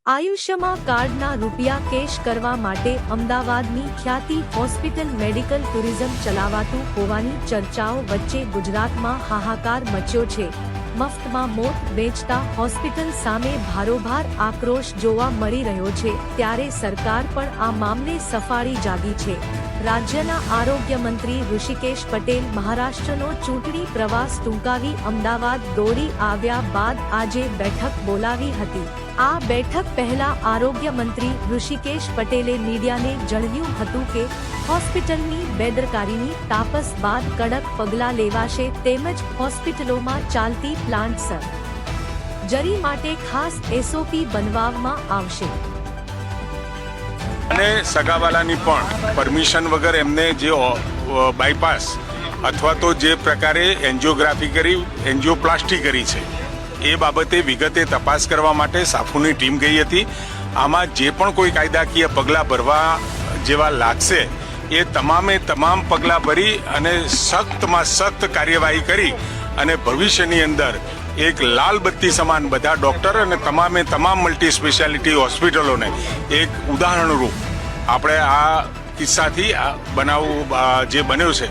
આયુષ્યમાં કાર્ડના રૂપિયા કેશ કરવા માટે અમદાવાદની ખ્યાતિ હોસ્પિટલ મેડિકલ ટુરિઝમ ચલાવાતું હોવાની ચર્ચાઓ વચ્ચે ગુજરાતમાં હાહાકાર મચ્યો છે। મફતમાં મોત વેચતા હોસ્પિટલ સામે ભારોભાર આક્રોશ જોવા મળી રહ્યો છે, ત્યારે સરકાર પણ આ મામલે સફાળી જાગી છે। રાજ્યના આરોગ્ય મંત્રી ઋષિકેશ પટેલ મહારાષ્ટ્રનો ચૂંટણી પ્રવાસ ટૂંકાવી અમદાવાદ દોડી આવ્યા બાદ આજે બેઠક બોલાવી હતી। આ બેઠક પહેલા આરોગ્ય મંત્રી ઋષિકેશ પટેલે મીડિયાને જણાવ્યું હતું કે હોસ્પિટલની બેદરકારીની તાપસ બાદ કડક પગલાં લેવાશે, તેમજ હોસ્પિટલોમાં ચાલતી પ્લાન્ટ સર્જરી માટે ખાસ એસઓપી બનાવવામાં આવશે। અને સગાવાલાની પણ પરમિશન વગર એમને જે બાયપાસ અથવા તો જે પ્રકારે એન્જિયોગ્રાફી કરી, એન્જિયોપ્લાસ્ટી કરી છે એ બાબતે વિગતે તપાસ કરવા માટે સાફુની ટીમ ગઈ હતી। આમાં જે પણ કોઈ કાયદાકીય પગલાં ભરવા જેવા લાગશે એ તમામે તમામ પગલાં ભરી અને સખ્તમાં સખ્ત કાર્યવાહી કરી અને ભવિષ્યની અંદર એક લાલ બત્તી સમાન બધા ડૉક્ટર અને તમામ મલ્ટી સ્પેશિયાલિટી હોસ્પિટલોને એક ઉદાહરણરૂપ આપણે આ કિસ્સાથી આ બનાવ જે બન્યો છે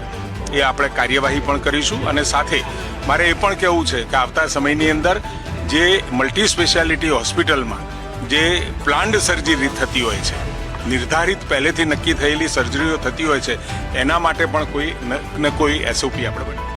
એ આપણે કાર્યવાહી પણ કરીશું। અને સાથે મારે એ પણ કહેવું છે કે આવતા સમયની અંદર જે મલ્ટી સ્પેશિયાલિટી હોસ્પિટલમાં જે પ્લાન્ડ સર્જરી થતી હોય છે, નિર્ધારિત પહેલેથી નક્કી થયેલી સર્જરીઓ થતી હોય છે, એના માટે પણ કોઈ એસઓપી આપણે બનાવીએ।